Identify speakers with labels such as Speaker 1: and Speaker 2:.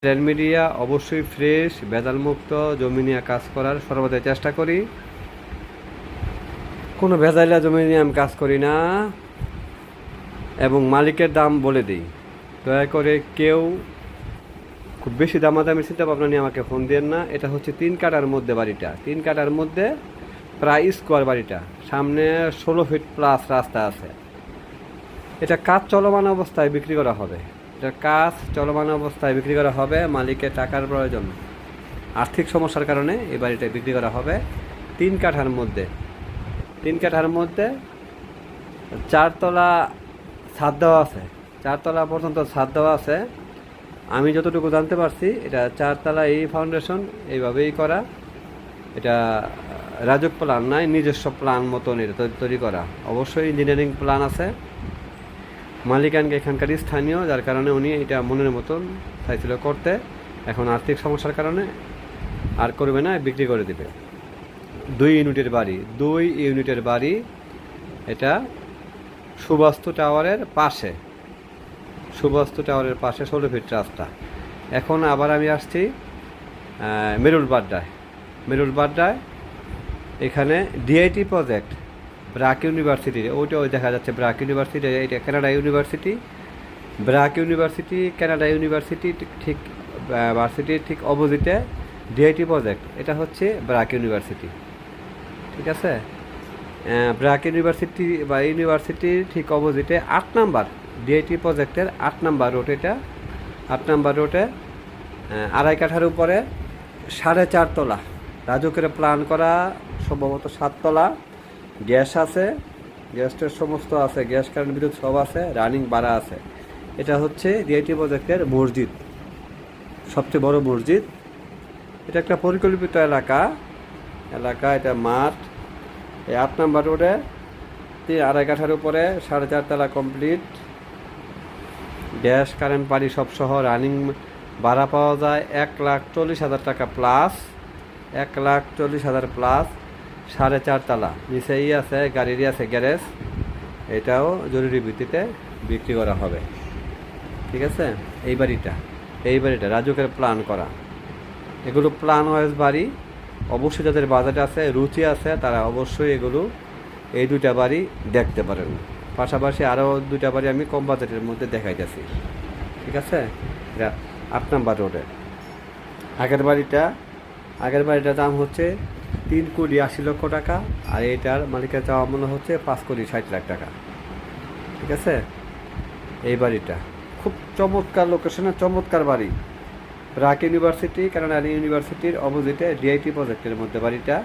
Speaker 1: Print media অবশ্যই fresh ভেজালমুক্ত জমি নিয়ে কাজ করার সর্বদাই চেষ্টা করি। কোনো ভেজাইলা জমি নিয়ে আমি কাজ করি না এবং মালিকের দাম বলে দিই। দয়া করে কেউ খুব বেশি দামাদামি চিন্তা ভাবনা নিয়ে আমাকে ফোন দেন না। এটা হচ্ছে 3 কাঠার মধ্যে বাড়িটা, 3 কাঠার মধ্যে প্রায় স্কোয়ার বাড়িটা, সামনে 16 ফিট প্লাস রাস্তা আছে। এটা কাজ চলমান অবস্থায় বিক্রি করা হবে, এটা কাজ চলমান অবস্থায় বিক্রি করা হবে। মালিকের টাকার প্রয়োজন, আর্থিক সমস্যার কারণে এই বাড়িটা বিক্রি করা হবে। 3 কাঠার মধ্যে, 3 কাঠার মধ্যে 4 তলা ছাদ দেওয়া আছে, 4 তলা পর্যন্ত ছাদ দেওয়া আছে। আমি যতটুকু জানতে পারছি এটা 4 তলা এই ফাউন্ডেশন এইভাবেই করা। এটা রাজুক প্ল্যান নাই, নিজস্ব প্ল্যান মতন এটা তৈরি করা। অবশ্যই ইঞ্জিনিয়ারিং প্ল্যান আছে। মালিকানকে এখানকার স্থানীয়, যার কারণে উনি এটা মনের মতন চাইছিল করতে। এখন আর্থিক সমস্যার কারণে আর করবে না, বিক্রি করে দিবে। 2 ইউনিটের বাড়ি, 2 ইউনিটের বাড়ি। এটা সুবাস্তু টাওয়ারের পাশে, সুবাস্তু টাওয়ারের পাশে 16 ফিট রাস্তা। এখন আবার আমি আসছি মেরুল বাড্ডায়। মেরুল বাড্ডায় এখানে ডিআইটি প্রজেক্ট ব্রাক ইউনিভার্সিটির, ওইটাও দেখা যাচ্ছে ব্রাক ইউনিভার্সিটি। এটা Canada university, BRAC university Canada university ঠিক ভার্সিটির ঠিক অপোজিটে ডিআইটি প্রজেক্ট। এটা হচ্ছে ব্রাক ইউনিভার্সিটি, ঠিক আছে। ব্রাক ইউনিভার্সিটি বা ইউনিভার্সিটির ঠিক অপোজিটে 8 নাম্বার ডিআইটি প্রজেক্টের 8 নাম্বার রোড। এটা 8 নাম্বার রোডে 2.5 কাঠার উপরে 4.5 তলা রাজুকের প্ল্যান করা, সম্ভবত 7 তলা। গ্যাস আছে, গ্যাসের সমস্ত আছে, গ্যাস কারেন্ট বিদ্যুৎ সব আছে, রানিং বাড়া আছে। এটা হচ্ছে ডিআইটি প্রজেক্টের মসজিদ, সবচেয়ে বড় মসজিদ। এটা একটা পরিকল্পিত এলাকা, এটা মাঠ। এই 8 নাম্বার রোডে 2.5 কাঠার উপরে 4.5 তলা কমপ্লিট। গ্যাস কারেন্ট পানি সব সহ রানিং ভাড়া পাওয়া যায় 1,40,000 টাকা প্লাস, 1,40,000 প্লাস। 4.5 তলা নিচেই আছে, গাড়িরই আছে গ্যারেজ। এটাও জরুরি ভিত্তিতে বিক্রি করা হবে, ঠিক আছে। এই বাড়িটা রাজুকের প্ল্যান করা। এগুলো প্ল্যান ওয়াইজ বাড়ি। অবশ্যই যাদের বাজেট আছে, রুচি আছে, তারা অবশ্যই এগুলো এই 2টা বাড়ি দেখতে পারেন। পাশাপাশি আরও 2টা বাড়ি আমি কম বাজেটের মধ্যে দেখাইতেছি, ঠিক আছে। এটা 8 নাম্বার রোডে। আগের বাড়িটার দাম হচ্ছে 3,80,00,000 টাকা, আর এটার মালিকের চাওয়া মনে হচ্ছে 5,60,00,000 টাকা, ঠিক আছে। এই বাড়িটা খুব চমৎকার লোকেশনে, চমৎকার বাড়ি। ব্রাক ইউনিভার্সিটি কানাডা ইউনিভার্সিটির অপোজিটে ডিআইটি প্রজেক্টের মধ্যে বাড়িটা।